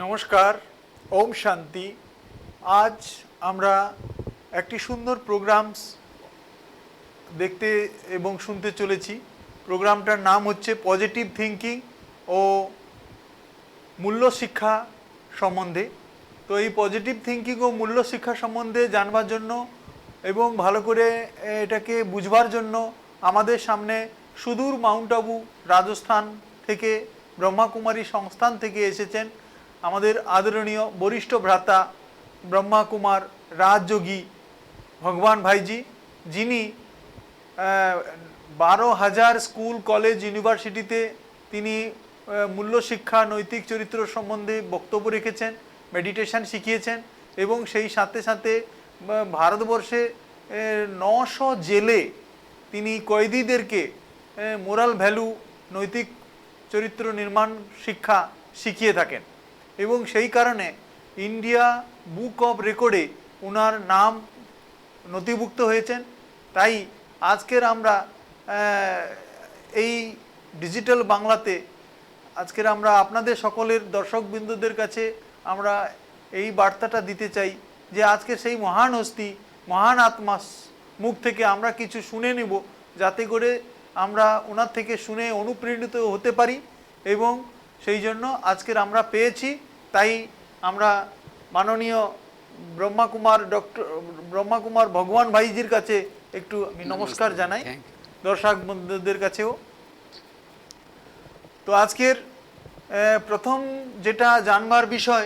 নমস্কার, ওম শান্তি। আজ আমরা একটি সুন্দর প্রোগ্রামস দেখতে এবং শুনতে চলেছি। প্রোগ্রামটার নাম হচ্ছে পজিটিভ থিঙ্কিং ও মূল্য শিক্ষা সম্বন্ধে। তো এই পজিটিভ থিঙ্কিং ও মূল্য শিক্ষা সম্বন্ধে জানবার জন্য এবং ভালো করে এটাকে বুঝবার জন্য আমাদের সামনে সুদূর মাউন্ট আবু রাজস্থান থেকে ব্রহ্মাকুমারী সংস্থান থেকে এসেছেন আমাদের আদরণীয় বরিষ্ঠ ভ্রাতা ব্রহ্মাকুমার রাজযোগী ভগবান ভাইজি, যিনি 12,000 স্কুল কলেজ ইউনিভার্সিটিতে তিনি মূল্য শিক্ষা নৈতিক চরিত্র সম্বন্ধে বক্তব্য রেখেছেন, মেডিটেশন শিখিয়েছেন এবং সেই সাথে সাথে ভারতবর্ষে 900 জেলে তিনি কয়েদিদেরকে মোরাল ভ্যালু নৈতিক চরিত্র নির্মাণ শিক্ষা শিখিয়ে থাকেন এবং সেই কারণে ইন্ডিয়া বুক অফ রেকর্ডে ওনার নাম নথিভুক্ত হয়েছেন। তাই আজকের আমরা এই ডিজিটাল বাংলাতে আজকের আমরা আপনাদের সকলের দর্শকবৃন্দদের কাছে আমরা এই বার্তাটা দিতে চাই যে আজকে সেই মহান হস্তি মহান আত্মা মুখ থেকে আমরা কিছু শুনে নেব, যাতে করে আমরা ওনার থেকে শুনে অনুপ্রাণিত হতে পারি এবং সেই জন্য আজকের আমরা পেয়েছি। তাই আমরা মাননীয় ব্রহ্মাকুমার ভগবান ভাইজির কাছে একটু আমি নমস্কার জানাই, দর্শক বন্ধুদের কাছেও। তো আজকের प्रथम जेटा जानवर विषय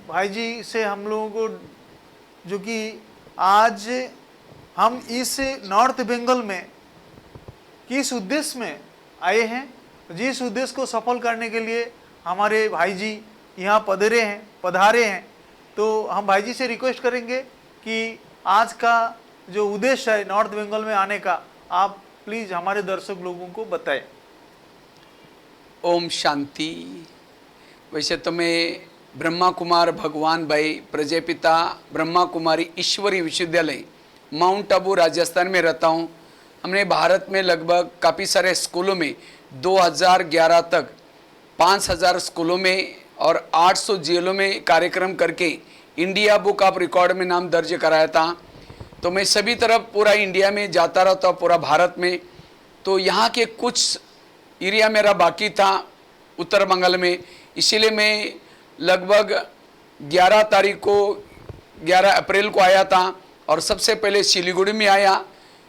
भाई जी से हम लोगों को, जो कि आज हम इस नॉर्थ बंगाल में किस उद्देश्य में आए हैं, जिस उद्देश्य को सफल करने के लिए हमारे भाई जी यहाँ पधारे हैं, तो हम भाई जी से रिक्वेस्ट करेंगे कि आज का जो उद्देश्य है नॉर्थ बंगाल में आने का, आप प्लीज़ हमारे दर्शक लोगों को बताएं। ओम शांति। वैसे तो मैं ब्रह्मा कुमार भगवान भाई प्रजापिता ब्रह्मा कुमारी ईश्वरी विश्वविद्यालय माउंट आबू राजस्थान में रहता हूँ। हमने भारत में लगभग काफ़ी सारे स्कूलों में 2011 तक 5,000 स्कूलों में और 800 जेलों में कार्यक्रम करके इंडिया बुक ऑफ रिकॉर्ड में नाम दर्ज कराया था। तो मैं सभी तरफ पूरा इंडिया में जाता रहता हूँ, पूरा भारत में। तो यहाँ के कुछ एरिया मेरा बाकी था उत्तर बंगाल में, इसीलिए मैं लगभग 11 तारीख को 11 अप्रैल को आया था और सबसे पहले सिलीगुड़ी में आया।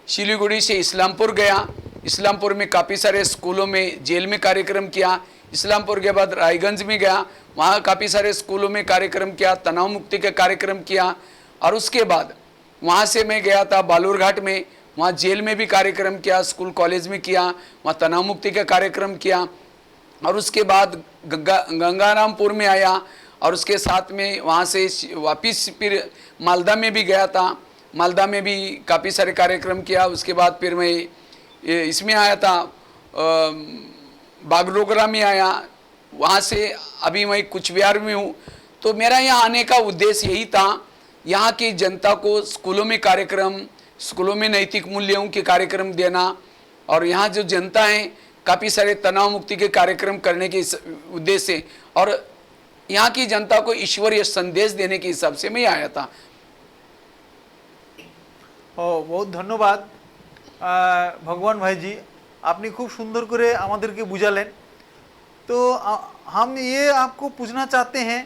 सिलीगुड़ी से इस्लामपुर गया, इस्लामपुर में काफ़ी सारे स्कूलों में जेल में कार्यक्रम किया। इस्लामपुर के बाद रायगंज में गया, वहाँ काफ़ी सारे स्कूलों में कार्यक्रम किया, तनाव मुक्ति के कार्यक्रम किया। और उसके बाद वहाँ से मैं गया था बालूरघाट में, वहाँ जेल में भी कार्यक्रम किया, स्कूल कॉलेज में किया, वहाँ तनाव मुक्ति का कार्यक्रम किया। और उसके बाद गंगारामपुर में आया और उसके साथ में वहाँ से वापस फिर मालदा में भी गया था, मालदा में भी काफ़ी सारे कार्यक्रम किया। उसके बाद फिर मैं इसमें आया था बागडोगरा में आया, वहाँ से अभी मैं कुछ बिहार में हूँ। तो मेरा यहाँ आने का उद्देश्य यही था, यहाँ की जनता को स्कूलों में कार्यक्रम, स्कूलों में नैतिक मूल्यों के कार्यक्रम देना और यहाँ जो जनता है काफ़ी सारे तनाव मुक्ति के कार्यक्रम करने के उद्देश्य से और यहाँ की जनता को ईश्वरीय संदेश देने के हिसाब से मैं आया था। बहुत धन्यवाद भगवान भाई जी, आपने खूब सुंदर करे আমাদেরকে বুঝালেন। तो हम ये आपको पूछना चाहते हैं,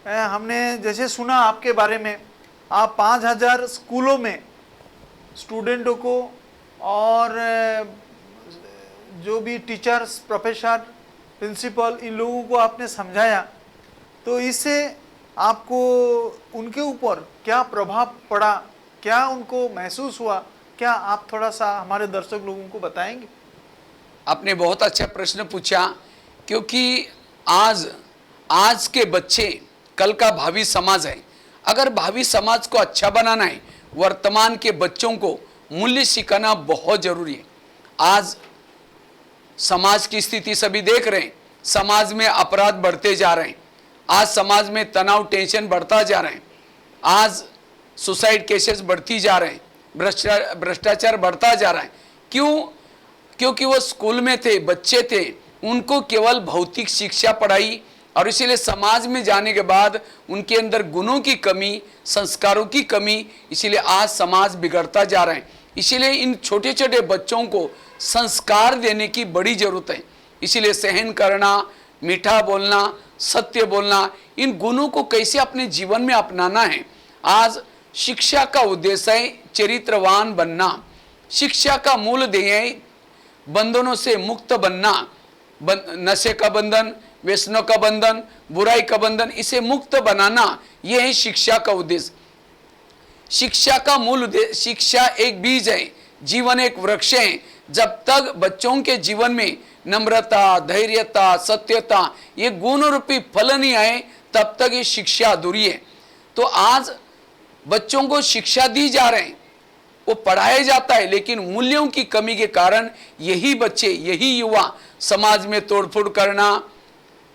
हमने जैसे सुना आपके बारे में, आप 5,000 स्कूलों में स्टूडेंटों को और जो भी टीचर्स, प्रोफेसर, प्रिंसिपल, इन लोगों को आपने समझाया, तो इससे आपको उनके ऊपर क्या प्रभाव पड़ा, क्या उनको महसूस हुआ, क्या आप थोड़ा सा हमारे दर्शक लोगों को बताएंगे? आपने बहुत अच्छा प्रश्न पूछा, क्योंकि आज के बच्चे कल का भावी समाज है। अगर भावी समाज को अच्छा बनाना है, वर्तमान के बच्चों को मूल्य सिखाना बहुत जरूरी है। आज समाज की स्थिति सभी देख रहे हैं, समाज में अपराध बढ़ते जा रहे हैं, आज समाज में तनाव टेंशन बढ़ता जा रहे हैं, आज सुसाइड केसेस बढ़ती जा रहे हैं, भ्रष्टाचार बढ़ता जा रहा है। क्यों? क्योंकि वो स्कूल में थे, बच्चे थे, उनको केवल भौतिक शिक्षा पढ़ाई और इसीलिए समाज में जाने के बाद उनके अंदर गुणों की कमी, संस्कारों की कमी, इसीलिए आज समाज बिगड़ता जा रहा है। इसीलिए इन छोटे छोटे बच्चों को संस्कार देने की बड़ी जरूरत है। इसीलिए सहन करना, मीठा बोलना, सत्य बोलना, इन गुणों को कैसे अपने जीवन में अपनाना है। आज शिक्षा का उद्देश्य है चरित्रवान बनना। शिक्षा का मूल ध्येय है बंधनों से मुक्त बनना। नशे का बंधन, व्यसनों का बंधन, बुराई का बंधन, इसे मुक्त बनाना, यह है शिक्षा का उद्देश्य। शिक्षा का मूल उद्देश्य, शिक्षा एक बीज है, जीवन एक वृक्ष है। जब तक बच्चों के जीवन में नम्रता, धैर्यता, सत्यता, ये गुण रूपी फल नहीं आए, तब तक ये शिक्षा अधूरी है। तो आज बच्चों को शिक्षा दी जा रहे हैं, वो पढ़ाया जाता है, लेकिन मूल्यों की कमी के कारण यही बच्चे, यही युवा समाज में तोड़फोड़ करना,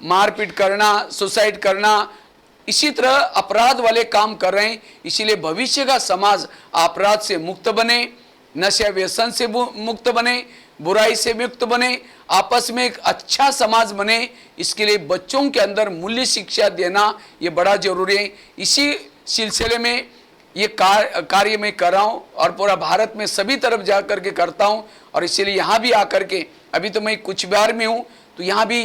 मारपीट करना, सुसाइड करना, इसी तरह अपराध वाले काम कर रहे हैं। इसीलिए भविष्य का समाज अपराध से मुक्त बने, नशा व्यसन से मुक्त बने, बुराई से मुक्त बने, आपस में एक अच्छा समाज बने। इसके लिए बच्चों के अंदर मूल्य शिक्षा देना ये बड़ा जरूरी है। इसी सिलसिले में ये कार्य मैं कर रहा हूँ और पूरा भारत में सभी तरफ जा कर के करता हूँ। और इसीलिए यहाँ भी आकर के, अभी तो मैं कुछ बिहार में हूँ, तो यहाँ भी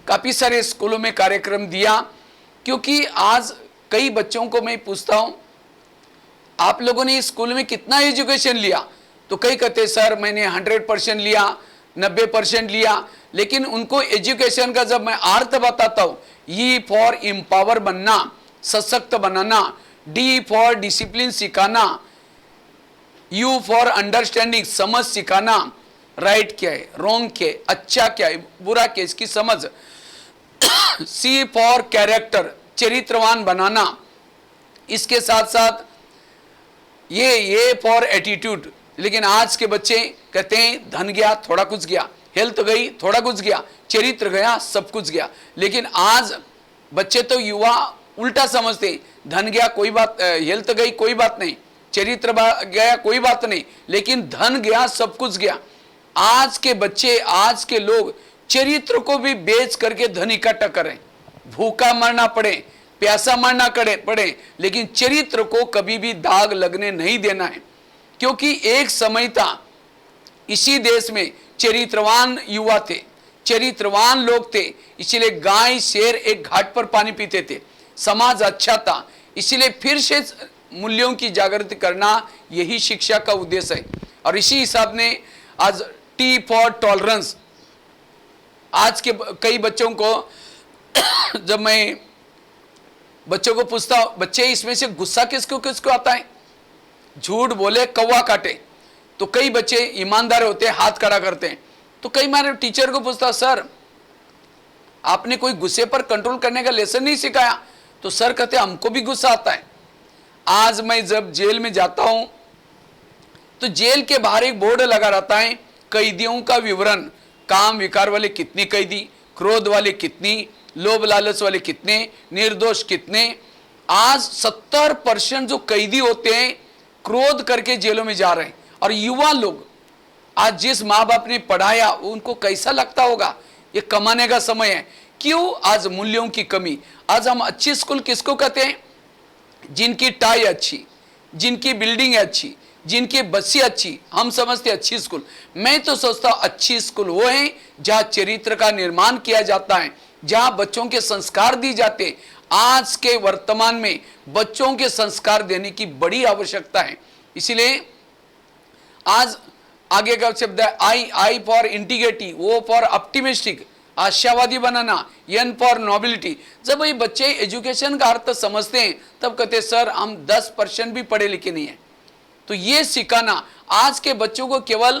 काफ़ी सारे स्कूलों में कार्यक्रम दिया। क्योंकि आज कई बच्चों को मैं पूछता हूँ, आप लोगों ने स्कूल में कितना एजुकेशन लिया, तो कई कहते सर मैंने 100% लिया, 90% लिया। लेकिन उनको एजुकेशन का जब मैं अर्थ बताता हूँ, ई फॉर एम्पावर बनना, सशक्त बनाना, डी फॉर डिसिप्लिन सिखाना, यू फॉर अंडरस्टैंडिंग, समझ सिखाना, राइट क्या है, रॉन्ग क्या है, अच्छा क्या है, बुरा क्या है, इसकी समझ, सी फॉर कैरेक्टर, चरित्रवान बनाना। इसके साथ साथ ये फॉर एटीट्यूड। लेकिन आज के बच्चे कहते हैं धन गया थोड़ा कुछ गया, हेल्थ गई थोड़ा कुछ गया, चरित्र गया सब कुछ गया। लेकिन आज बच्चे तो युवा उल्टा समझते हैं, धन गया कोई बात, हेल्थ गई कोई बात नहीं, चरित्र गया कोई बात नहीं, लेकिन धन गया सब कुछ गया। आज के बच्चे, आज के लोग चरित्र को भी बेच करके धन इकट्ठा करें, भूखा मरना पड़े, प्यासा मरना पड़े, लेकिन चरित्र को कभी भी दाग लगने नहीं देना है। क्योंकि एक समय था इसी देश में चरित्रवान युवा थे, चरित्रवान लोग थे, इसीलिए गाय शेर एक घाट पर पानी पीते थे, समाज अच्छा था। इसीलिए फिर से मूल्यों की जागृति करना यही शिक्षा का उद्देश्य है। और इसी हिसाब ने आज टी फॉर टॉलरेंस, आज के कई बच्चों को जब मैं बच्चों को पूछता हूं, बच्चे इसमें से गुस्सा किसको किसको आता है, झूठ बोले कौवा काटे, तो कई बच्चे ईमानदार होते हैं, हाथ खड़ा करते हैं। तो कई बार टीचर को पूछता, सर आपने कोई गुस्से पर कंट्रोल करने का लेसन नहीं सिखाया, तो सर कहते हमको भी गुस्सा आता है। आज मैं जब जेल में जाता हूं तो जेल के बाहर एक बोर्ड लगा रहता है, कैदियों का विवरण, काम विकार वाले कितने कैदी, क्रोध वाले कितनी, लोभ लालच वाले कितने, निर्दोष कितने। आज 70% जो कैदी होते हैं क्रोध करके जेलों में जा रहे हैं। और युवा लोग आज जिस माँ बाप ने पढ़ाया उनको कैसा लगता होगा, ये कमाने का समय है। क्यों? आज मूल्यों की कमी। आज हम अच्छी स्कूल किसको कहते हैं? जिनकी टाई अच्छी, जिनकी बिल्डिंग अच्छी, जिनकी बसें अच्छी, हम समझते अच्छी स्कूल। मैं तो सोचता हूं अच्छी स्कूल वो है जहां चरित्र का निर्माण किया जाता है, जहां बच्चों के संस्कार दी जाते हैं। आज के वर्तमान में बच्चों के संस्कार देने की बड़ी आवश्यकता है। इसलिए आज आगे का शब्द है I for integrity, O for optimistic, आशावादी बनाना, एन फॉर नोबिलिटी। जब ये बच्चे एजुकेशन का अर्थ समझते हैं तब कहते सर हम 10% भी पढ़े लिखे नहीं है। तो ये सिखाना, आज के बच्चों को केवल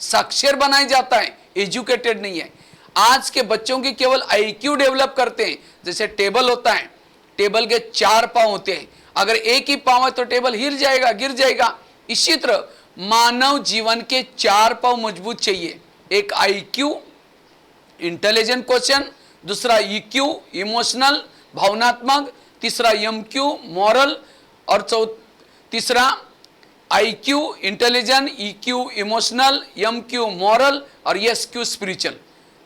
साक्षर बनाया जाता है, एजुकेटेड नहीं है। आज के बच्चों की केवल IQ डेवलप करते हैं। जैसे टेबल होता है, टेबल के 4 पांव होते हैं, अगर एक ही पांव है तो टेबल हिल जाएगा, गिर जाएगा। इसी तरह मानव जीवन के 4 पांव मजबूत चाहिए। एक IQ इंटेलिजेंट क्वेश्चन, दूसरा EQ इमोशनल भावनात्मक, तीसरा MQ मॉरल, और तीसरा IQ intelligent, EQ emotional, MQ moral और SQ स्पिरिचुअल।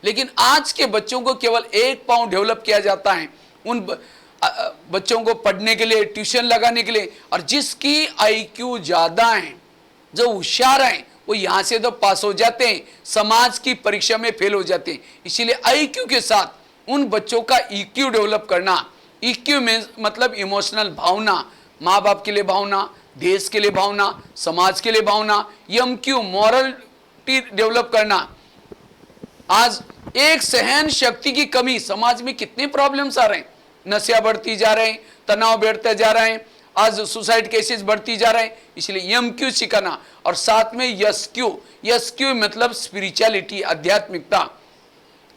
लेकिन आज के बच्चों को केवल 1 पाँव डेवलप किया जाता है बच्चों को पढ़ने के लिए, ट्यूशन लगाने के लिए। और जिसकी आईक्यू ज्यादा है, जो होशियार है, वो यहां से तो पास हो जाते हैं, समाज की परीक्षा में फेल हो जाते हैं। इसीलिए आईक्यू के साथ उन बच्चों का ईक्यू डेवलप करना, ईक्यू में मतलब इमोशनल भावना, माँ बाप के लिए भावना, देश के लिए भावना, समाज के लिए भावना, एमक्यू मॉरलिटी डेवलप करना। आज एक सहन शक्ति की कमी, समाज में कितने प्रॉब्लम्स आ रहे हैं, नशा बढ़ती जा रहे हैं, तनाव बढ़ते जा रहे हैं, आज सुसाइड केसेस बढ़ती जा रहे हैं। इसलिए एमक्यू सिखाना और साथ में एसक्यू, एसक्यू मतलब स्पिरिचुअलिटी, आध्यात्मिकता।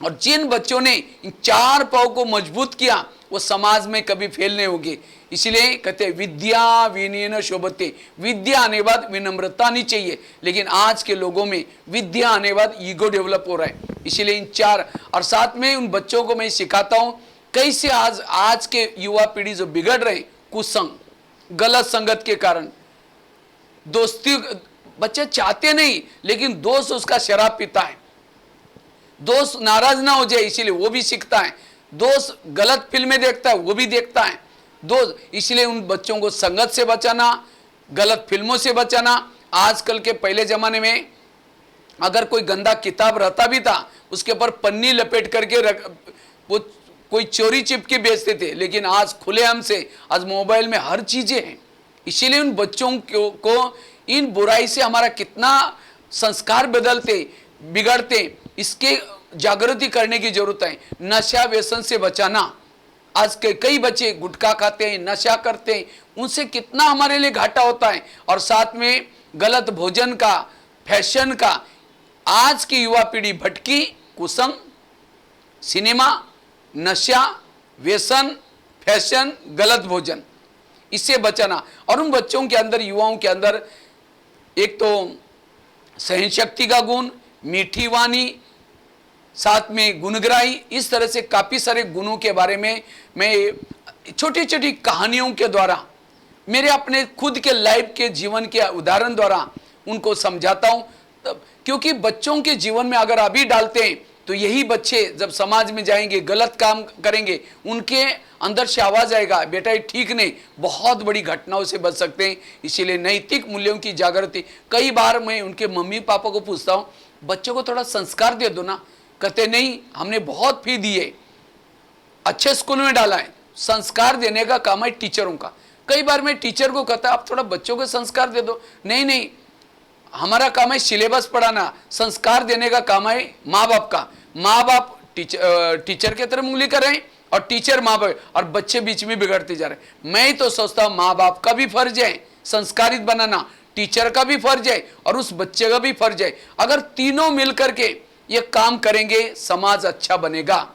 और जिन बच्चों ने इन 4 पाव को मजबूत किया वो समाज में कभी फेल नहीं होंगे। इसलिए कहते हैं विद्या विनयेन शोभते, विद्या आने बाद विनम्रता नहीं चाहिए, लेकिन आज के लोगों में विद्या आने बाद ईगो डेवलप हो रहा है। इसलिए इन 4 और साथ में उन बच्चों को मैं सिखाता हूं कैसे आज के युवा पीढ़ी जो बिगड़ रहे, कुसंग, गलत संगत के कारण, दोस्ती, बच्चे चाहते नहीं लेकिन दोस्त उसका शराब पीता है, दोस्त नाराज ना हो जाए इसलिए वो भी सीखता है, दोस्त गलत फिल्में देखता है वो भी देखता है दोस्त। इसलिए उन बच्चों को संगत से बचाना, गलत फिल्मों से बचाना। आजकल के पहले जमाने में अगर कोई गंदा किताब रहता भी था उसके ऊपर पन्नी लपेट करके वो कोई चोरी चिपके बेचते थे, लेकिन आज खुलेआम से आज मोबाइल में हर चीजें हैं। इसीलिए उन बच्चों को इन बुराई से हमारा कितना संस्कार बदलते बिगड़ते, इसके जागृति करने की जरूरत है। नशा व्यसन से बचाना, आज के कई बच्चे गुटखा खाते हैं, नशा करते हैं, उनसे कितना हमारे लिए घाटा होता है। और साथ में गलत भोजन का, फैशन का, आज की युवा पीढ़ी भटकी, कुसंग, सिनेमा, नशा, व्यसन, फैशन, गलत भोजन, इससे बचाना। और उन बच्चों के अंदर, युवाओं के अंदर एक तो सहन शक्ति का गुण, मीठी वाणी, साथ में गुणग्राही, इस तरह से काफी सारे गुणों के बारे में मैं छोटी छोटी कहानियों के द्वारा, मेरे अपने खुद के लाइफ के जीवन के उदाहरण द्वारा उनको समझाता हूं। क्योंकि बच्चों के जीवन में अगर अभी डालते हैं तो यही बच्चे जब समाज में जाएंगे, गलत काम करेंगे, उनके अंदर से आवाज आएगा, बेटा ये ठीक नहीं, बहुत बड़ी घटनाओं से बच सकते हैं। इसीलिए नैतिक मूल्यों की जागृति। कई बार मैं उनके मम्मी पापा को पूछता हूं, बच्चों को थोड़ा संस्कार दे दो ना। कहते नहीं, हमने बहुत फी दी है, अच्छे स्कूल में डाला है, संस्कार देने का काम है टीचरों का। कई बार मैं टीचर को कहता आप थोड़ा बच्चों को संस्कार दे दो। नहीं नहीं, हमारा काम है सिलेबस पढ़ाना, संस्कार देने का काम है माँ बाप का। माँ बाप टीचर के तरफ उंगली कर रहे हैं और टीचर माँ बाप, और बच्चे बीच में बिगड़ते जा रहे हैं। मैं तो सोचता हूँ माँ बाप का भी फर्ज है संस्कारित बनाना, टीचर का भी फर्ज है और उस बच्चे का भी फर्ज है। अगर तीनों मिलकर के ये काम करेंगे समाज अच्छा बनेगा।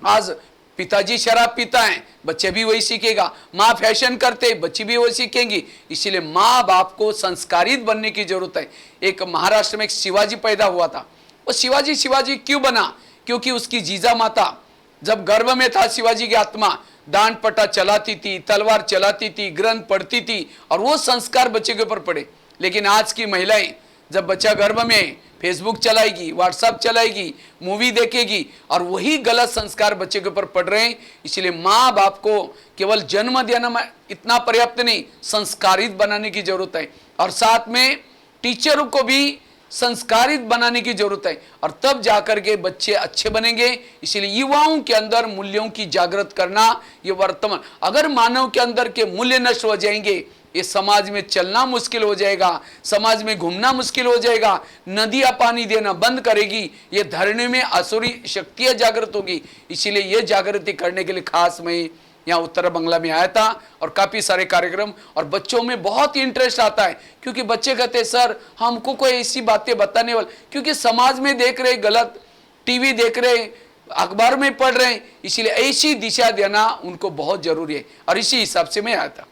आज पिताजी शराब पीता है, बच्चे भी वही सीखेगा, माँ फैशन करते, बच्चे भी वही सीखेंगी। इसीलिए माँ बाप को संस्कारित बनने की जरूरत है। एक महाराष्ट्र में एक शिवाजी पैदा हुआ था। वो शिवाजी क्यों बना? क्योंकि उसकी जीजा माता जब गर्भ में था, शिवाजी की आत्मा दांड पट्टा चलाती थी, तलवार चलाती थी, ग्रंथ पढ़ती थी, और वो संस्कार बच्चे के ऊपर पड़े। लेकिन आज की महिलाएं जब बच्चा गर्भ में फेसबुक चलाएगी, व्हाट्सएप चलाएगी, मूवी देखेगी, और वही गलत संस्कार बच्चे के ऊपर पड़ रहे हैं। इसलिए माँ बाप को केवल जन्म देना इतना पर्याप्त नहीं, संस्कारित बनाने की जरूरत है। और साथ में टीचरों को भी संस्कारित बनाने की जरूरत है, और तब जाकर के बच्चे अच्छे बनेंगे। इसलिए युवाओं के अंदर मूल्यों की जागृत करना, ये वर्तमान, अगर मानव के अंदर के मूल्य नष्ट हो जाएंगे, ये समाज में चलना मुश्किल हो जाएगा, समाज में घूमना मुश्किल हो जाएगा, नदियां पानी देना बंद करेगी, ये धरने में असुरी शक्तियां जागृत होगी। इसीलिए ये जागृति करने के लिए खास मैं यहाँ उत्तर बांग्ला में आया था, और काफ़ी सारे कार्यक्रम, और बच्चों में बहुत इंटरेस्ट आता है। क्योंकि बच्चे कहते हैं सर हमको कोई ऐसी बातें बताने वाले, क्योंकि समाज में देख रहे, गलत टीवी देख रहे, अखबार में पढ़ रहे हैं, इसीलिए ऐसी दिशा देना उनको बहुत जरूरी है, और इसी हिसाब से मैं आया था।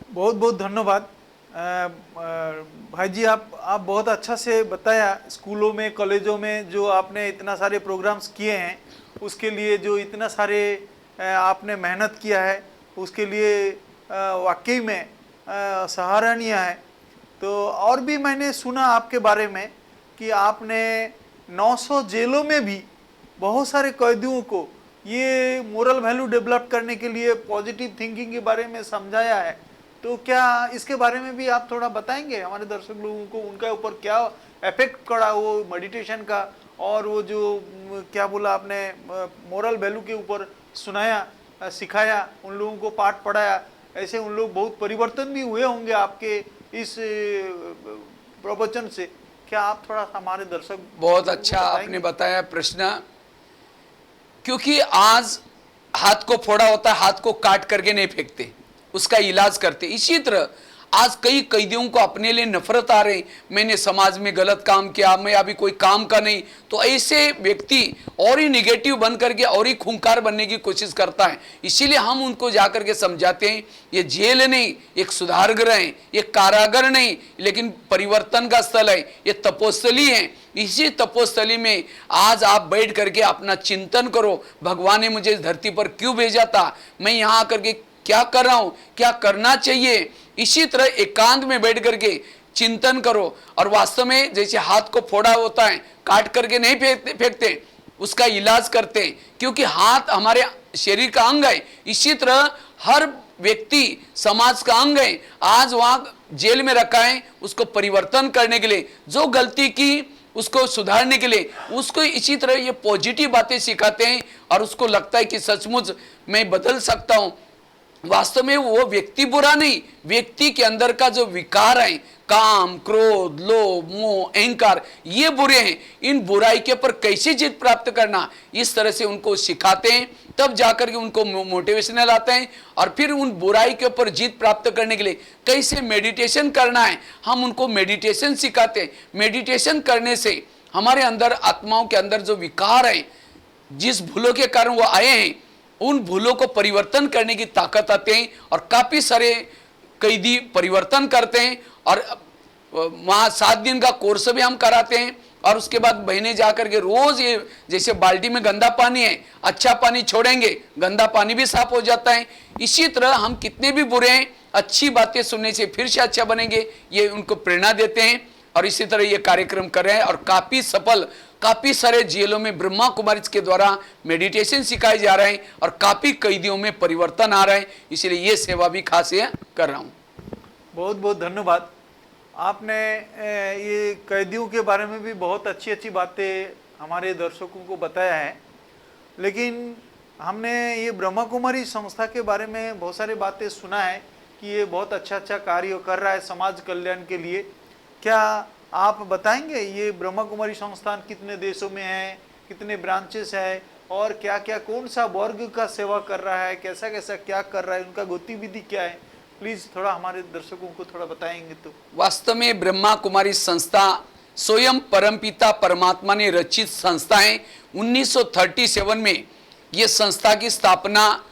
बहुत बहुत धन्यवाद भाई जी, आप बहुत अच्छा से बताया। स्कूलों में, कॉलेजों में जो आपने इतना सारे प्रोग्राम्स किए हैं, उसके लिए जो इतना सारे आपने मेहनत किया है, उसके लिए वाकई में सराहनीय है। तो और भी मैंने सुना आपके बारे में कि आपने 900 जेलों में भी बहुत सारे कैदियों को ये मोरल वैल्यू डेवलप करने के लिए पॉजिटिव थिंकिंग के बारे में समझाया है। तो क्या इसके बारे में भी आप थोड़ा बताएंगे हमारे दर्शक लोगों को, उनका ऊपर क्या इफेक्ट पड़ा वो मेडिटेशन का, और वो जो क्या बोला आपने मोरल वैल्यू के ऊपर सुनाया, सिखाया, उन लोगों को पाठ पढ़ाया, ऐसे उन लोग बहुत परिवर्तन भी हुए होंगे आपके इस प्रवचन से। क्या आप थोड़ा हमारे दर्शक बहुत अच्छा आपने बताया प्रश्न, क्योंकि आज हाथ को फोड़ा होता है, हाथ को काट करके नहीं फेंकते, उसका इलाज करते। इसी तरह आज कई कैदियों को अपने लिए नफरत आ रही, मैंने समाज में गलत काम किया, मैं अभी कोई काम का नहीं, तो ऐसे व्यक्ति और ही निगेटिव बन करके और ही खूंखार बनने की कोशिश करता है। इसीलिए हम उनको जाकर के समझाते हैं ये जेल नहीं, एक सुधार गृह है, ये कारागार नहीं लेकिन परिवर्तन का स्थल है, ये तपोस्थली है। इसी तपोस्थली में आज आप बैठ करके अपना चिंतन करो, भगवान ने मुझे इस धरती पर क्यों भेजा था, मैं यहाँ आकर के क्या कर रहा हूँ, क्या करना चाहिए। इसी तरह एकांत में बैठ करके चिंतन करो, और वास्तव में जैसे हाथ को फोड़ा होता है, काट करके नहीं फेंकते, उसका इलाज करते हैं, क्योंकि हाथ हमारे शरीर का अंग है। इसी तरह हर व्यक्ति समाज का अंग है। आज वहाँ जेल में रखा है, उसको परिवर्तन करने के लिए, जो गलती की उसको सुधारने के लिए, उसको इसी तरह ये पॉजिटिव बातें सिखाते हैं, और उसको लगता है कि सचमुच मैं बदल सकता हूँ। वास्तव में वो व्यक्ति बुरा नहीं, व्यक्ति के अंदर का जो विकार है, काम, क्रोध, लोभ, मोह, अहंकार, ये बुरे हैं। इन बुराई के ऊपर कैसे जीत प्राप्त करना, इस तरह से उनको सिखाते हैं, तब जाकर के उनको मोटिवेशनल आते हैं। और फिर उन बुराई के ऊपर जीत प्राप्त करने के लिए कैसे मेडिटेशन करना है, हम उनको मेडिटेशन सिखाते हैं। मेडिटेशन करने से हमारे अंदर, आत्माओं के अंदर जो विकार है, जिस भूलों के कारण वो आए हैं, उन भूलों को परिवर्तन करने की ताकत आते हैं। और काफी सारे कैदी परिवर्तन करते हैं, और वहाँ 7 दिन का कोर्स भी हम कराते हैं। और उसके बाद बहनें जाकर के रोज ये, जैसे बाल्टी में गंदा पानी है, अच्छा पानी छोड़ेंगे, गंदा पानी भी साफ हो जाता है। इसी तरह हम कितने भी बुरे हैं, अच्छी बातें सुनने से फिर से अच्छा बनेंगे, ये उनको प्रेरणा देते हैं। और इसी तरह ये कार्यक्रम कर रहे हैं, और काफी सफल, काफी सारे जेलों में ब्रह्मा कुमारी के द्वारा मेडिटेशन सिखाए जा रहे हैं, और काफी कैदियों में परिवर्तन आ रहा है। इसलिए ये सेवा भी खास कर रहा हूँ। बहुत बहुत धन्यवाद। आपने ये कैदियों के बारे में भी बहुत अच्छी अच्छी बातें हमारे दर्शकों को बताया है, लेकिन हमने ये ब्रह्मा कुमारी संस्था के बारे में बहुत सारी बातें सुना है कि ये बहुत अच्छा अच्छा कार्य कर रहा है समाज कल्याण के लिए। क्या आप बताएंगे ये ब्रह्मा कुमारी संस्थान कितने देशों में है, कितने ब्रांचेस है, और क्या क्या कौन सा वर्ग का सेवा कर रहा है, कैसा कैसा क्या कर रहा है, उनका गतिविधि क्या है, प्लीज थोड़ा हमारे दर्शकों को थोड़ा बताएंगे तो। वास्तव में ब्रह्मा कुमारी संस्था स्वयं परमपिता परमात्मा ने रचित संस्था है। 1937 में ये संस्था की स्थापना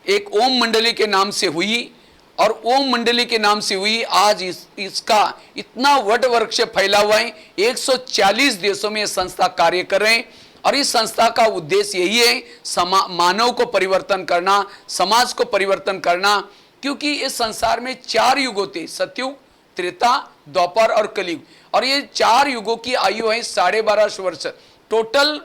एक ओम मंडली के नाम से हुई, और ओम मंडली के नाम से हुई। आज इसका इतना वट वृक्ष फैला हुआ है, 140 देशों में यह संस्था कार्य कर रहे हैं। और इस संस्था का उद्देश्य यही है, मानव को परिवर्तन करना, समाज को परिवर्तन करना। क्योंकि इस संसार में 4 युग होते, सतयुग, त्रेता, द्वापर और कलयुग, और ये 4 युगों की आयु है 12.5 वर्ष। टोटल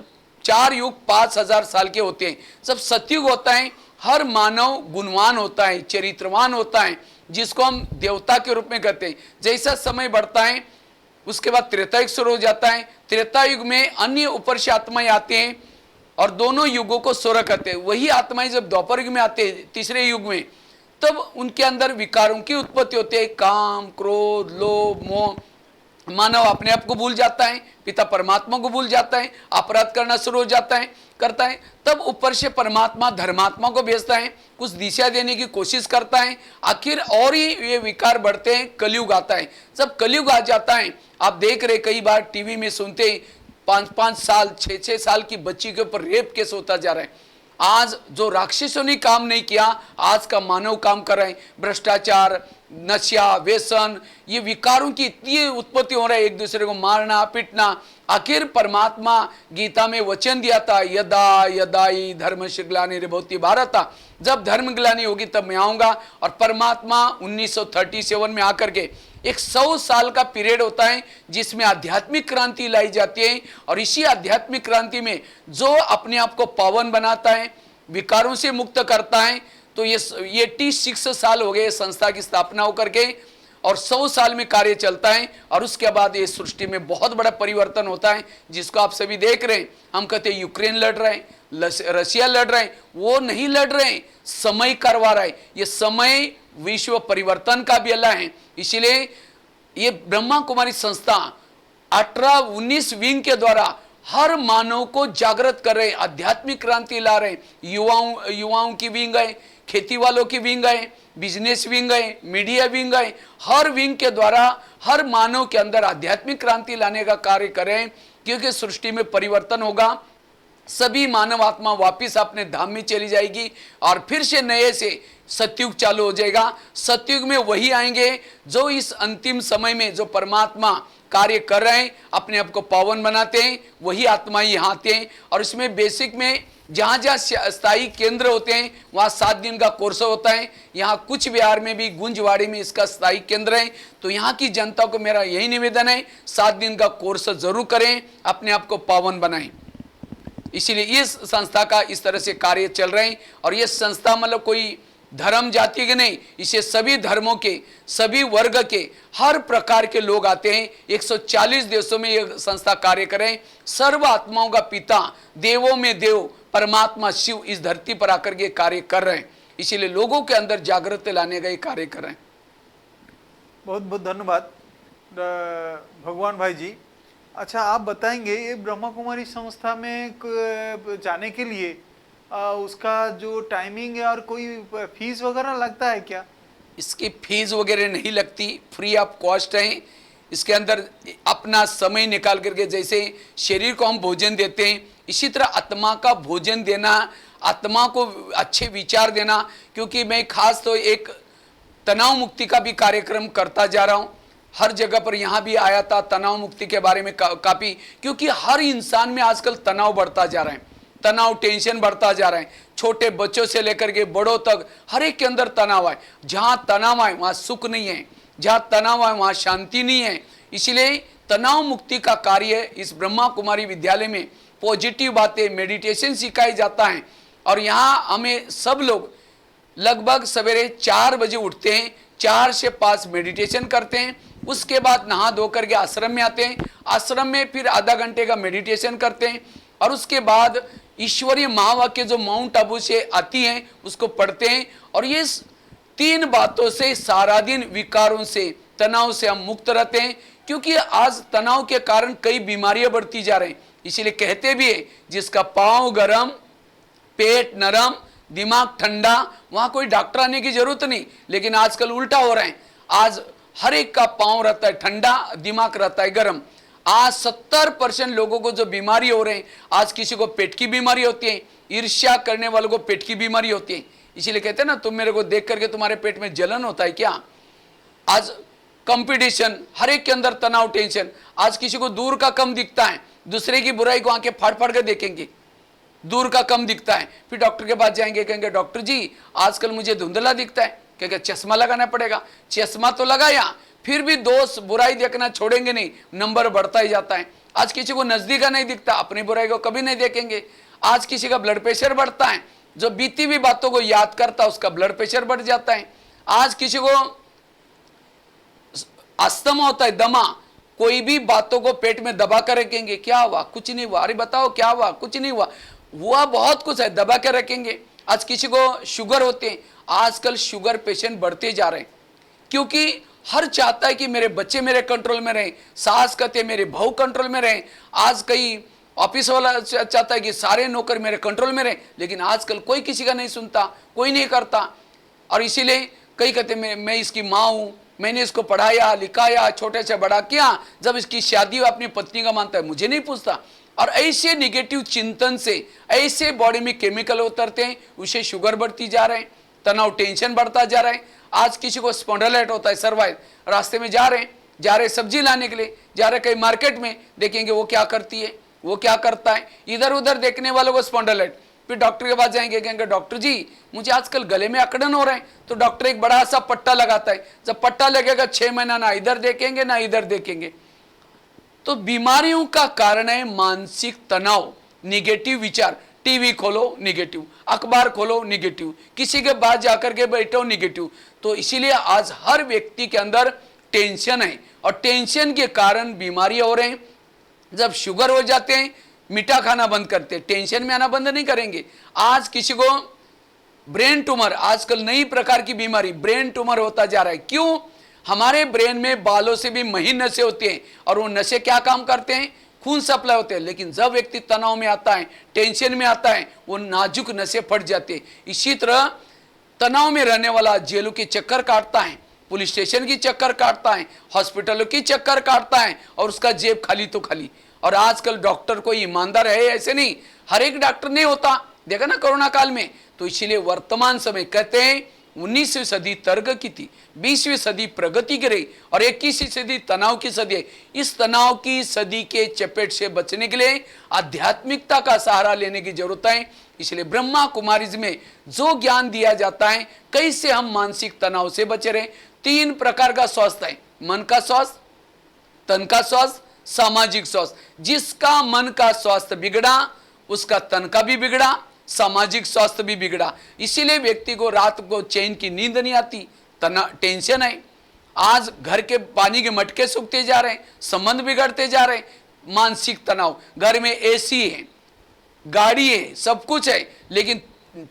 4 युग 5000 साल के होते हैं। जब सतयुग होता है, हर मानव गुणवान होता है, चरित्रवान होता है, जिसको हम देवता के रूप में कहते हैं। जैसा समय बढ़ता है उसके बाद त्रेता युग शुरू हो जाता है। त्रेता युग में अन्य ऊपर से आत्माएं आते हैं, और दोनों युगों को स्वर कहते हैं। वही आत्माएं जब द्वापर युग में आते हैं, तीसरे युग में, तब उनके अंदर विकारों की उत्पत्ति होती है, काम, क्रोध, लोभ, मोह। मानव अपने आप को भूल जाता है, पिता परमात्मा को भूल जाता है, अपराध करना शुरू हो जाता है, करता है। तब ऊपर से परमात्मा धर्मात्मा को भेजता है, कुछ दिशा देने की कोशिश करता है। आखिर और ही ये विकार बढ़ते हैं, कलयुग आता है। जब कलयुग आ जाता है, आप देख रहे कई बार टीवी में सुनते, 5-5 साल 6-6 साल की बच्ची के ऊपर रेप केस होता जा रहा है। आज जो राक्षसों ने काम नहीं किया, आज का मानव काम कर रहे हैं। भ्रष्टाचार, नशा, व्यसन, ये विकारों की इतनी उत्पत्ति हो रहा है, एक दूसरे को मारना, पीटना। आखिर परमात्मा गीता में वचन दिया था, यदा यदाई धर्मस्य ग्लानिर्भवति भारत, जब धर्म ग्लानि होगी तब मैं आऊंगा। और परमात्मा 1937 में आकर के एक 100 साल का पीरियड होता है जिसमें आध्यात्मिक क्रांति लाई जाती है। और इसी आध्यात्मिक क्रांति में जो अपने आप को पावन बनाता है, विकारों से मुक्त करता है, तो ये 86 साल हो गए संस्था की स्थापना होकर के, और 100 साल में कार्य चलता है। और उसके बाद ये सृष्टि में बहुत बड़ा परिवर्तन होता है, जिसको आप सभी देख रहे हैं। हम कहते हैं यूक्रेन लड़ रहे हैं, रशिया लड़ रहे हैं, वो नहीं लड़ रहे हैं, समय करवा रहा है। ये समय विश्व परिवर्तन का भी अल्लाह है। इसीलिए ये ब्रह्मा कुमारी संस्था 18-19 विंग के द्वारा हर मानव को जागृत कर रहे हैं, आध्यात्मिक क्रांति ला रहे हैं। युवाओं की विंग है, खेती वालों की विंग है, बिजनेस विंग है, मीडिया विंग है। हर विंग के द्वारा हर मानव के अंदर आध्यात्मिक क्रांति लाने का कार्य करें, क्योंकि सृष्टि में परिवर्तन होगा। सभी मानव आत्मा वापिस अपने धाम में चली जाएगी और फिर से नए से सतयुग चालू हो जाएगा। सतयुग में वही आएंगे जो इस अंतिम समय में जो परमात्मा कार्य कर रहे हैं, अपने आप को पावन बनाते हैं, वही आत्माएं यहाँ आते हैं। और इसमें बेसिक में जहाँ जहाँ स्थायी केंद्र होते हैं वहाँ 7 दिन का कोर्स होता है। यहाँ कुछ बिहार में भी गुंजवाड़ी में इसका स्थायी केंद्र है। तो यहाँ की जनता को मेरा यही निवेदन है, 7 दिन का कोर्स जरूर करें, अपने आप को पावन बनाएं। इसीलिए इस संस्था का इस तरह से कार्य चल रहे हैं। और ये संस्था मतलब कोई धर्म जाति के नहीं, इसे सभी धर्मों के, सभी वर्ग के, हर प्रकार के लोग आते हैं। 140 देशों में ये संस्था कार्य करें। सर्व आत्माओं का पिता, देवों में देव परमात्मा शिव इस धरती पर आकर के कार्य कर रहे हैं। इसीलिए लोगों के अंदर जागृति लाने का ये कार्य कर रहे हैं। बहुत बहुत धन्यवाद भगवान भाई जी। अच्छा, आप बताएंगे ये ब्रह्मा कुमारी संस्था में जाने के लिए उसका जो टाइमिंग है और कोई फीस वगैरह लगता है क्या? इसकी फीस वगैरह नहीं लगती, फ्री ऑफ कॉस्ट है। इसके अंदर अपना समय निकाल करके, जैसे शरीर को हम भोजन देते हैं, इसी तरह आत्मा का भोजन देना, आत्मा को अच्छे विचार देना। क्योंकि मैं खास तो एक तनाव मुक्ति का भी कार्यक्रम करता जा रहा हूँ। हर जगह पर यहाँ भी आया था तनाव मुक्ति के बारे में काफ़ी, क्योंकि हर इंसान में आजकल तनाव बढ़ता जा रहा है, तनाव टेंशन बढ़ता जा रहा है। छोटे बच्चों से लेकर के बड़ों तक हर एक के अंदर तनाव है। जहाँ तनाव है वहाँ सुख नहीं है, जहाँ तनाव है वहाँ शांति नहीं है। इसलिए तनाव मुक्ति का कार्य इस ब्रह्मा कुमारी विद्यालय में पॉजिटिव बातें, मेडिटेशन सिखाई जाता है। और यहाँ हमें सब लोग लगभग सवेरे 4 बजे उठते हैं, 4 से 5 मेडिटेशन करते हैं। उसके बाद नहा धो करके आश्रम में आते हैं, आश्रम में फिर आधा घंटे का मेडिटेशन करते हैं। और उसके बाद ईश्वरीय महावाक्य जो माउंट आबू से आती हैं उसको पढ़ते हैं। और ये 3 बातों से सारा दिन विकारों से, तनाव से हम मुक्त रहते हैं। क्योंकि आज तनाव के कारण कई बीमारियां बढ़ती जा रही हैं। इसीलिए कहते भी है, जिसका पाँव गरम, पेट नरम, दिमाग ठंडा, वहाँ कोई डॉक्टर आने की जरूरत नहीं। लेकिन आजकल उल्टा हो रहा है, आज हर एक का पाँव रहता है ठंडा, दिमाग रहता है गरम। आज 70% लोगों को जो बीमारी हो रहे हैं, आज किसी को पेट की बीमारी होती है, ईर्ष्या करने वालों को पेट की बीमारी होती है। इसीलिए कहते हैं ना, तुम मेरे को देख करके तुम्हारे पेट में जलन होता है क्या? आज कंपटीशन, हर एक के अंदर तनाव, टेंशन। आज किसी को दूर का कम दिखता है, दूसरे की बुराई को आंखें फाड़ फाड़ के देखेंगे, दूर का कम दिखता है। फिर डॉक्टर के पास जाएंगे, कहेंगे डॉक्टर जी आजकल मुझे धुंधला दिखता है। कहेंगे चश्मा लगाना पड़ेगा। चश्मा तो लगाया, फिर भी दोस्त बुराई देखना छोड़ेंगे नहीं, नंबर बढ़ता ही जाता है। आज किसी को नजदीक नहीं दिखता, अपनी बुराई को कभी नहीं देखेंगे। आज किसी का ब्लड प्रेशर बढ़ता है, जो बीती हुई बातों को याद करता है उसका ब्लड प्रेशर बढ़ जाता है। आज किसी को अस्थमा होता है, दमा, कोई भी बातों को पेट में दबा कर रखेंगे, क्या हुआ? कुछ नहीं हुआ। अरे बताओ क्या हुआ? कुछ नहीं हुआ। हुआ बहुत कुछ है, दबा कर रखेंगे। आज किसी को शुगर होते हैं, आजकल शुगर पेशेंट बढ़ते जा रहे हैं, क्योंकि हर चाहता है कि मेरे बच्चे मेरे कंट्रोल में रहें, सास कहते मेरे बहू कंट्रोल में रहें। आज कई ऑफिस वाला चाहता है कि सारे नौकर मेरे कंट्रोल में रहें, लेकिन आजकल कोई किसी का नहीं सुनता, कोई नहीं करता। और इसीलिए कई कहते मैं इसकी माँ हूँ, मैंने इसको पढ़ाया लिखाया, छोटे से बड़ा किया, जब इसकी शादी अपनी पत्नी का मानता है, मुझे नहीं पूछता। और ऐसे निगेटिव चिंतन से ऐसे बॉडी में केमिकल उतरते हैं, उसे शुगर बढ़ती जा रहे हैं, तनाव टेंशन बढ़ता जा रहा है। आज किसी को स्पॉन्डिलाइट होता है, सर्वाइव, रास्ते में जा रहे सब्जी लाने के लिए, जा रहे कहीं मार्केट में, देखेंगे वो क्या करती है, वो क्या करता है। इधर उधर देखने वालों को स्पॉन्डिलाइट, फिर डॉक्टर के पास जाएंगे, कहेंगे डॉक्टर जी मुझे आजकल गले में अकड़न हो रहा है, तो डॉक्टर एक बड़ा सा पट्टा लगाता है, जब पट्टा लगेगा 6 महीना ना इधर देखेंगे ना इधर देखेंगे। तो बीमारियों का कारण है मानसिक तनाव, निगेटिव विचार। टीवी खोलो निगेटिव, अखबार खोलो निगेटिव, किसी के पास जाकर के बैठो निगेटिव। तो इसीलिए आज हर व्यक्ति के अंदर टेंशन है और टेंशन के कारण बीमारियां हो रहे हैं। जब शुगर हो जाते हैं मीठा खाना बंद करते हैं, टेंशन में आना बंद नहीं करेंगे। आज किसी को ब्रेन ट्यूमर, आजकल नई प्रकार की बीमारी ब्रेन ट्यूमर होता जा रहा है। क्यों? हमारे ब्रेन में बालों से भी महीन नसें होती हैं और वो नसें क्या काम करते हैं? खून सप्लाई होते हैं। लेकिन जब व्यक्ति तनाव में आता है, टेंशन में आता है, वो नाजुक नसें फट जाती है। इसी तरह तनाव में रहने वाला जेलों के चक्कर काटता है, पुलिस स्टेशन की चक्कर काटता है, हॉस्पिटलों की चक्कर काटता है और उसका जेब खाली तो खाली। और आजकल डॉक्टर कोई ईमानदार है ऐसे नहीं, हर एक डॉक्टर नहीं होता, देखा ना कोरोना काल में। तो इसीलिए वर्तमान समय कहते हैं 19वीं सदी तर्क की थी, 20वीं सदी प्रगति की रही और 21वीं सदी तनाव की सदी है। इस तनाव की सदी के चपेट से बचने के लिए आध्यात्मिकता का सहारा लेने की जरूरत है। इसलिए ब्रह्मा कुमारीज में जो ज्ञान दिया जाता है कैसे हम मानसिक तनाव से बचे रहें। 3 प्रकार का स्वास्थ्य है, मन का स्वास्थ्य, तन का स्वास्थ्य, सामाजिक स्वास्थ्य। जिसका मन का स्वास्थ्य बिगड़ा उसका तन का भी बिगड़ा, सामाजिक स्वास्थ्य भी बिगड़ा। इसीलिए व्यक्ति को रात को चैन की नींद नहीं आती, टेंशन है। आज घर के पानी के मटके सूखते जा रहे हैं, संबंध बिगड़ते जा रहे हैं, मानसिक तनाव। घर में एसी है, गाड़ी है, सब कुछ है, लेकिन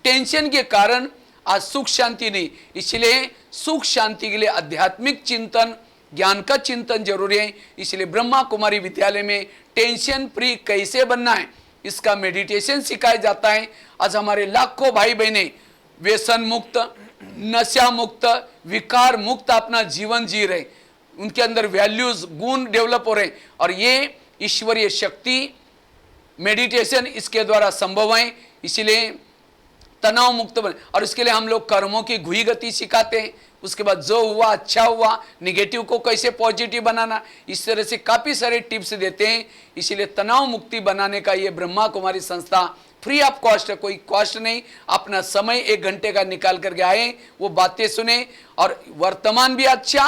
टेंशन के कारण आज सुख शांति नहीं। इसलिए सुख शांति के लिए आध्यात्मिक चिंतन, ज्ञान का चिंतन जरूरी है। इसलिए ब्रह्मा कुमारी विद्यालय में टेंशन फ्री कैसे बनना है इसका मेडिटेशन सिखाया जाता है। आज हमारे लाखों भाई बहनें व्यसन मुक्त, नशा मुक्त, विकार मुक्त अपना जीवन जी रहे, उनके अंदर वैल्यूज, गुण डेवलप हो रहे और ये ईश्वरीय शक्ति मेडिटेशन इसके द्वारा संभव है। इसीलिए तनाव मुक्त बने और इसके लिए हम लोग कर्मों की घुई गति सिखाते हैं। उसके बाद जो हुआ अच्छा हुआ, निगेटिव को कैसे पॉजिटिव बनाना, इस तरह से काफ़ी सारे टिप्स देते हैं। इसीलिए तनाव मुक्ति बनाने का ये ब्रह्मा कुमारी संस्था फ्री ऑफ कॉस्ट है, कोई कॉस्ट नहीं। अपना समय 1 घंटे का निकाल करके आए, वो बातें सुने और वर्तमान भी अच्छा,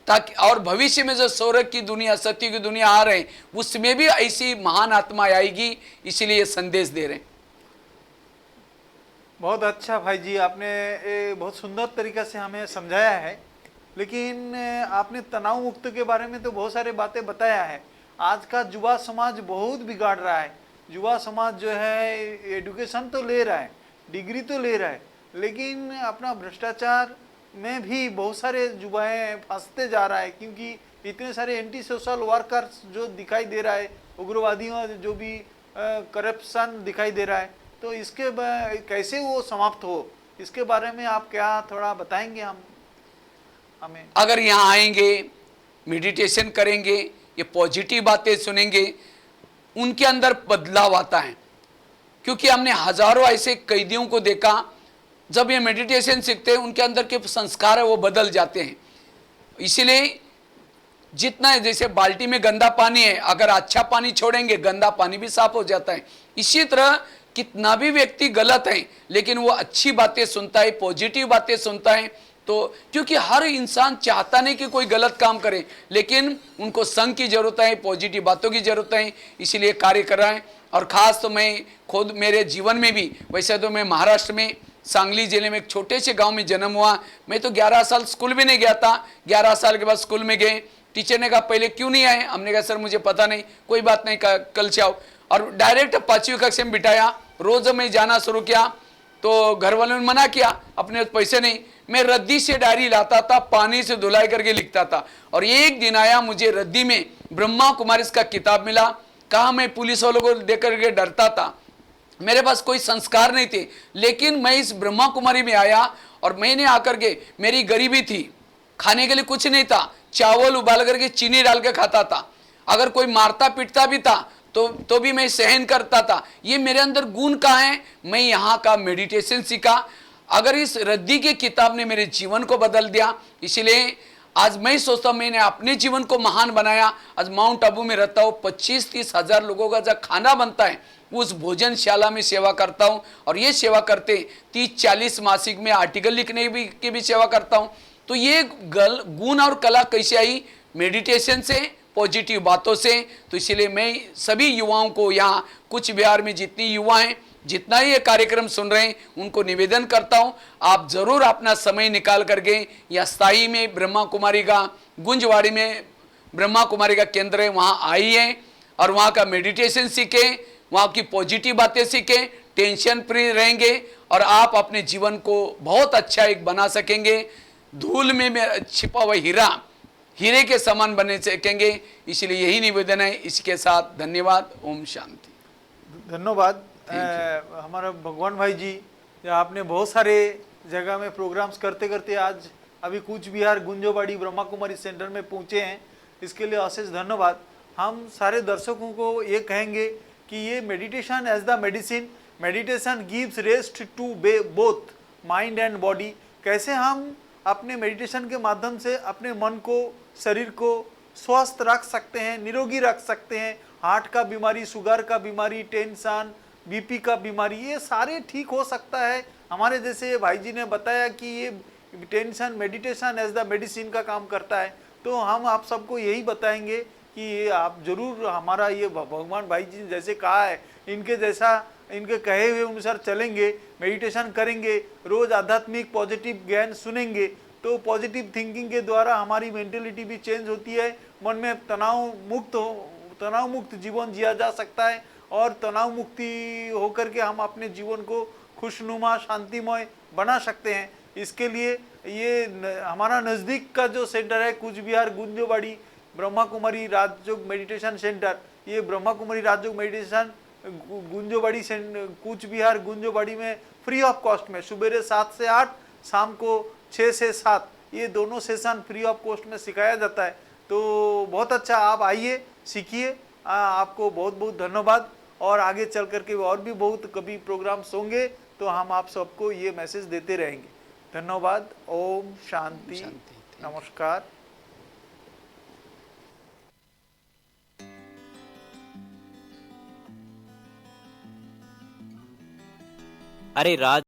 ताकि और भविष्य में जो स्वर्ग की दुनिया, सत्य की दुनिया आ रहे हैं उसमें भी ऐसी महान आत्मा आएगी। इसीलिए ये संदेश दे रहे हैं। बहुत अच्छा भाई जी, आपने बहुत सुंदर तरीक़ा से हमें समझाया है। लेकिन आपने तनाव मुक्त के बारे में तो बहुत सारी बातें बताया है। आज का युवा समाज बहुत बिगाड़ रहा है। युवा समाज जो है एजुकेशन तो ले रहा है, डिग्री तो ले रहा है, लेकिन अपना भ्रष्टाचार में भी बहुत सारे युवाएं फंसते जा रहा है। क्योंकि इतने सारे एंटी सोशल वर्कर्स जो दिखाई दे रहा है, उग्रवादियों जो भी करप्शन दिखाई दे रहा है, तो इसके कैसे वो समाप्त हो, इसके बारे में आप क्या थोड़ा बताएंगे हमें? अगर यहाँ आएंगे, मेडिटेशन करेंगे, ये पॉजिटिव बातें सुनेंगे, उनके अंदर बदलाव आता है। क्योंकि हमने हजारों ऐसे कैदियों को देखा, जब ये मेडिटेशन सीखते हैं उनके अंदर के संस्कार है वो बदल जाते हैं। इसीलिए जितना, जैसे बाल्टी में गंदा पानी है, अगर अच्छा पानी छोड़ेंगे गंदा पानी भी साफ हो जाता है। इसी तरह कितना भी व्यक्ति गलत है लेकिन वो अच्छी बातें सुनता है, पॉजिटिव बातें सुनता है, तो क्योंकि हर इंसान चाहता नहीं कि कोई गलत काम करे, लेकिन उनको संग की जरूरत है, पॉजिटिव बातों की जरूरत है, इसीलिए कार्य कर रहा है। और ख़ास तो मैं खुद मेरे जीवन में भी, वैसे तो मैं महाराष्ट्र में सांगली जिले में एक छोटे से गांव में जन्म हुआ। मैं तो 11 साल स्कूल भी नहीं गया था। 11 साल के बाद स्कूल में गए, टीचर ने कहा पहले क्यों नहीं आए, हमने कहा सर मुझे पता नहीं, कोई बात नहीं, कल से आओ। और डायरेक्ट 5वीं कक्षा में बिठाया। रोज़ मैं जाना शुरू किया तो घर वालों ने मना किया, अपने पैसे नहीं। मैं रद्दी से डायरी लाता था, पानी से धुलाई करके लिखता था। और एक दिन आया, मुझे रद्दी में ब्रह्मा कुमारी का किताब मिला। कहा मैं पुलिस वालों को देकर के डरता था, मेरे पास कोई संस्कार नहीं थे, लेकिन मैं इस ब्रह्मा कुमारी में आया और मैंने आकर के, मेरी गरीबी थी, खाने के लिए कुछ नहीं था, चावल उबाल करके चीनी डाल के खाता था। अगर कोई मारता पीटता भी था तो भी मैं सहन करता था। ये मेरे अंदर गुण का है। मैं यहाँ का मेडिटेशन सीखा। अगर इस रद्दी की किताब ने मेरे जीवन को बदल दिया, इसलिए आज मैं सोचता हूँ मैंने अपने जीवन को महान बनाया। आज माउंट आबू में रहता हूँ, 25-30 हज़ार लोगों का जब खाना बनता है, उस भोजनशाला में सेवा करता हूँ। और ये सेवा करते 30-40 मासिक में आर्टिकल लिखने की भी सेवा करता हूँ। तो ये गुण और कला कैसे आई? मेडिटेशन से, पॉजिटिव बातों से। तो इसलिए मैं सभी युवाओं को, यहाँ कुछ बिहार में जितनी युवा हैं, जितना ही ये कार्यक्रम सुन रहे हैं, उनको निवेदन करता हूँ, आप जरूर अपना समय निकाल करके या स्थाई में ब्रह्मा कुमारी का गुंजवाड़ी में ब्रह्मा कुमारी का केंद्र है, वहाँ आइए और वहाँ का मेडिटेशन सीखें, वहाँ की पॉजिटिव बातें सीखें, टेंशन फ्री रहेंगे और आप अपने जीवन को बहुत अच्छा एक बना सकेंगे। धूल में छिपा हुआ हीरा हीरे के समान बने सकेंगे। इसलिए यही निवेदन है। इसके साथ धन्यवाद। ओम शांति। धन्यवाद हमारा भगवान भाई जी। आपने बहुत सारे जगह में प्रोग्राम्स करते करते आज अभी कूच बिहार गुंजोबाड़ी ब्रह्मा कुमारी सेंटर में पहुंचे हैं, इसके लिए अशेष धन्यवाद। हम सारे दर्शकों को ये कहेंगे कि ये meditation as the medicine, meditation gives rest to both mind and body. कैसे हम अपने मेडिटेशन के माध्यम से अपने मन को, शरीर को स्वस्थ रख सकते हैं, निरोगी रख सकते हैं। हार्ट का बीमारी, शुगर का बीमारी, टेंशन, बीपी का बीमारी, ये सारे ठीक हो सकता है। हमारे जैसे भाई जी ने बताया कि ये tension meditation as the medicine का काम करता है। तो हम आप सबको यही बताएंगे कि ये आप जरूर हमारा ये भगवान भाई जी जैसे कहा है, इनके जैसा, इनके कहे हुए अनुसार चलेंगे, मेडिटेशन करेंगे, रोज आध्यात्मिक पॉजिटिव ज्ञान सुनेंगे, तो पॉजिटिव थिंकिंग के द्वारा हमारी मेंटेलिटी भी चेंज होती है। मन में तनाव मुक्त जीवन जिया जा सकता है और तनाव मुक्ति होकर के हम अपने जीवन को खुशनुमा, शांतिमय बना सकते हैं। इसके लिए ये हमारा नज़दीक का जो सेंटर है कूच बिहार गुंजोबाड़ी ब्रह्मा कुमारी राजयोग मेडिटेशन सेंटर, ये ब्रह्मा कुमारी राजयोग मेडिटेशन गुंजोबाड़ी कूच बिहार गुंजोबाड़ी में फ्री ऑफ कॉस्ट में सुबह 7 से 8, शाम को 6 से 7 ये दोनों सेशन फ्री ऑफ कॉस्ट में सिखाया जाता है। तो बहुत अच्छा, आप आइए, सीखिए। आपको बहुत बहुत धन्यवाद। और आगे चल करके और भी बहुत कभी प्रोग्राम्स होंगे तो हम आप सबको ये मैसेज देते रहेंगे। धन्यवाद। ओम शांति। नमस्कार। अरे राज